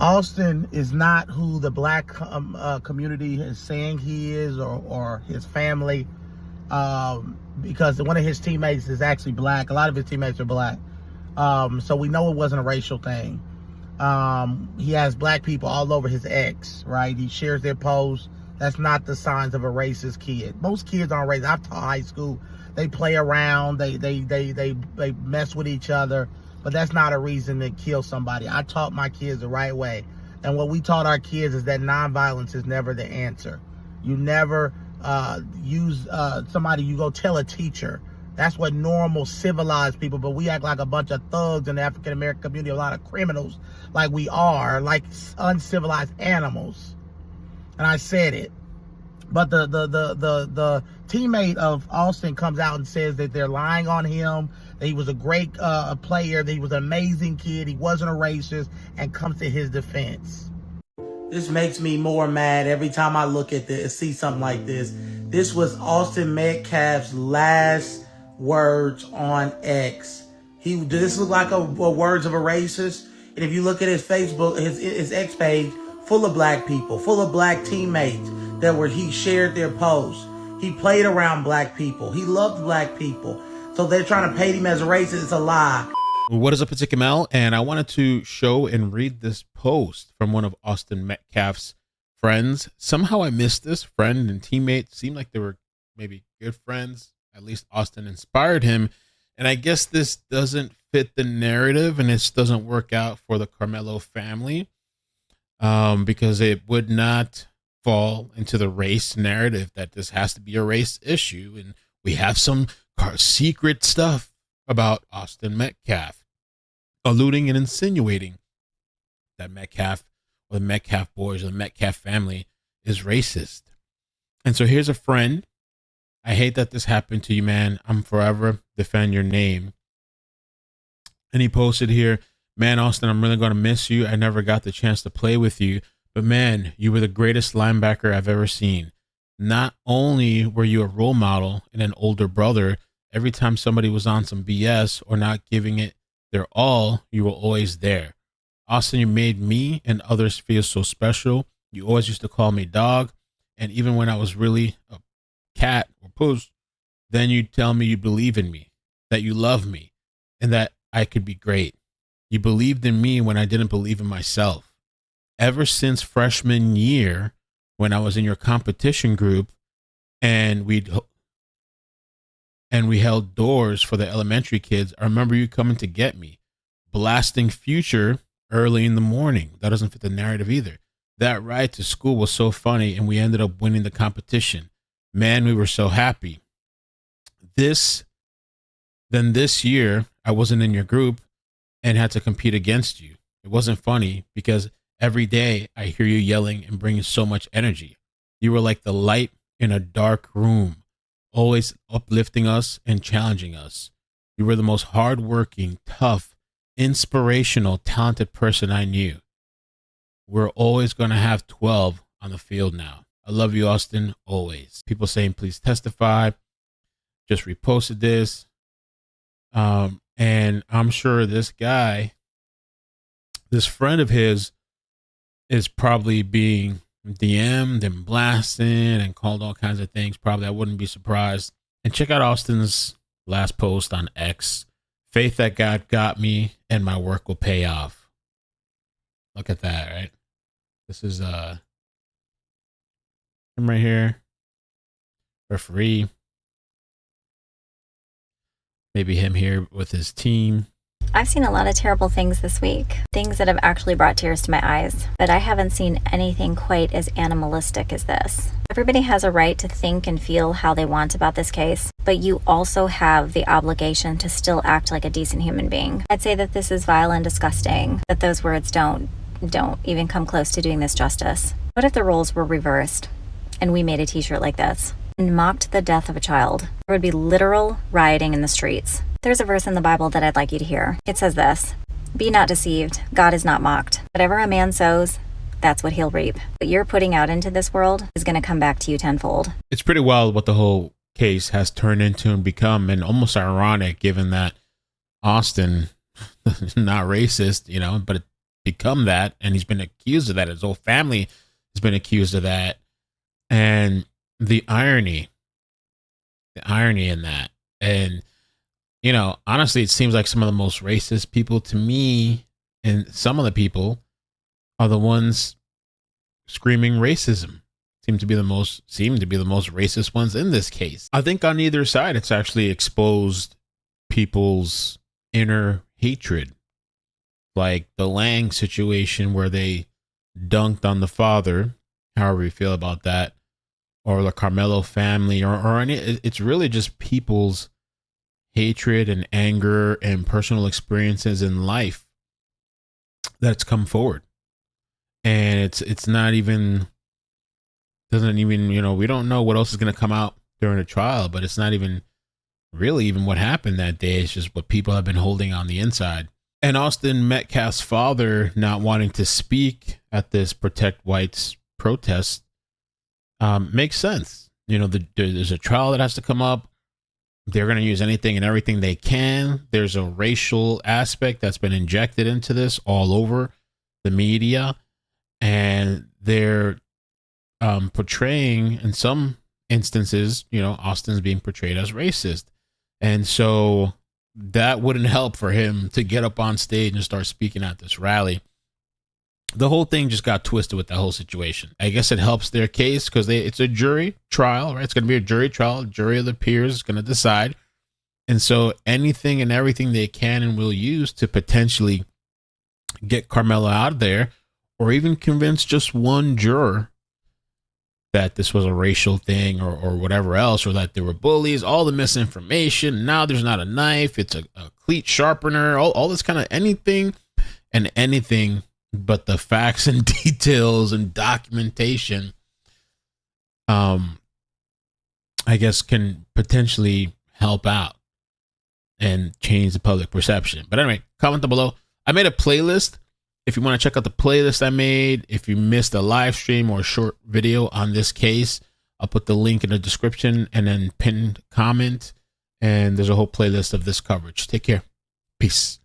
Austin is not who the black community is saying he is, or his family, because one of his teammates is actually black. A lot of his teammates are black. So we know it wasn't a racial thing. He has black people all over his ex, right? He shares their posts. That's not the signs of a racist kid. Most kids aren't racist. I've taught high school. They play around. They mess with each other. But that's not a reason to kill somebody. I taught my kids the right way. And what we taught our kids is that nonviolence is never the answer. You never use somebody, you go tell a teacher. That's what normal, civilized people, but we act like a bunch of thugs in the African-American community, a lot of criminals, like we are, like uncivilized animals. And I said it. But the teammate of Austin comes out and says that they're lying on him, that he was a great player, that he was an amazing kid, he wasn't a racist, and comes to his defense. This makes me more mad every time I look at this, see something like this. This was Austin Metcalf's last words on X. Does this look like a words of a racist? And if you look at his Facebook, his X page, full of black people, full of black teammates he shared their posts. He played around black people. He loved black people. So they're trying to paint him as a racist. It's a lie. What is up, it's Kamel, and I wanted to show and read this post from one of Austin Metcalf's friends. Somehow I missed this friend and teammate. Seemed like they were maybe good friends. At least Austin inspired him. And I guess this doesn't fit the narrative, and this doesn't work out for the Carmelo family, because it would not fall into the race narrative that this has to be a race issue. And we have some secret stuff about Austin Metcalf, alluding and insinuating that Metcalf, or the Metcalf boys, or the Metcalf family is racist. And so here's a friend. I hate that this happened to you, man. I'm forever defend your name. And he posted here, man, Austin, I'm really going to miss you. I never got the chance to play with you, but man, you were the greatest linebacker I've ever seen. Not only were you a role model and an older brother, every time somebody was on some BS or not giving it their all, you were always there. Austin, you made me and others feel so special. You always used to call me dog. And even when I was really a cat or puss, then you'd tell me you believe in me, that you love me, and that I could be great. You believed in me when I didn't believe in myself. Ever since freshman year, when I was in your competition group and we held doors for the elementary kids, I remember you coming to get me, blasting Future early in the morning. That doesn't fit the narrative either. That ride to school was so funny, and we ended up winning the competition. Man, we were so happy. This year, I wasn't in your group and had to compete against you. It wasn't funny because every day I hear you yelling and bringing so much energy. You were like the light in a dark room, always uplifting us and challenging us. You were the most hardworking, tough, inspirational, talented person I knew. We're always going to have 12 on the field now. I love you, Austin, always. People saying, please testify. Just reposted this. And I'm sure this guy, this friend of his, is probably being DM'd and blasted and called all kinds of things. Probably, I wouldn't be surprised. And check out Austin's last post on X. Faith that God got me and my work will pay off. Look at that, right? This is him right here. Referee. Maybe him here with his team. I've seen a lot of terrible things this week, things that have actually brought tears to my eyes, but I haven't seen anything quite as animalistic as this. Everybody has a right to think and feel how they want about this case, but you also have the obligation to still act like a decent human being. I'd say that this is vile and disgusting, that those words don't even come close to doing this justice. What if the roles were reversed and we made a t-shirt like this and mocked the death of a child? There would be literal rioting in the streets. There's a verse in the Bible that I'd like you to hear. It says this: be not deceived, God is not mocked. Whatever a man sows, that's what he'll reap. What you're putting out into this world is going to come back to you tenfold. It's pretty wild what the whole case has turned into and become, and almost ironic given that Austin, not racist, but become that, and he's been accused of that. His whole family has been accused of that. And the irony in that. And, honestly, it seems like some of the most racist people to me, and some of the people are the ones screaming racism, seem to be the most racist ones in this case. I think on either side, it's actually exposed people's inner hatred, like the Lang situation where they dunked on the father, however you feel about that, or the Carmelo family, or any. It's really just people's hatred and anger and personal experiences in life that's come forward. And it's not even, doesn't even, we don't know what else is going to come out during the trial, but it's not even really even what happened that day. It's just what people have been holding on the inside. And Austin Metcalf's father not wanting to speak at this Protect Whites protest makes sense. There's a trial that has to come up. They're going to use anything and everything they can. There's a racial aspect that's been injected into this all over the media. And they're portraying, in some instances, Austin's being portrayed as racist. And so that wouldn't help for him to get up on stage and start speaking at this rally. The whole thing just got twisted with that whole situation. I guess it helps their case because it's a jury trial, right? It's going to be a jury trial. Jury of the peers is going to decide. And so anything and everything they can and will use to potentially get Carmelo out of there, or even convince just one juror that this was a racial thing or whatever else, or that there were bullies, all the misinformation. Now there's not a knife. It's a cleat sharpener, all this kind of anything and anything but the facts and details and documentation, I guess, can potentially help out and change the public perception. But anyway, comment down below. I made a playlist. If you want to check out the playlist I made, if you missed a live stream or a short video on this case, I'll put the link in the description and then pinned comment. And there's a whole playlist of this coverage. Take care. Peace.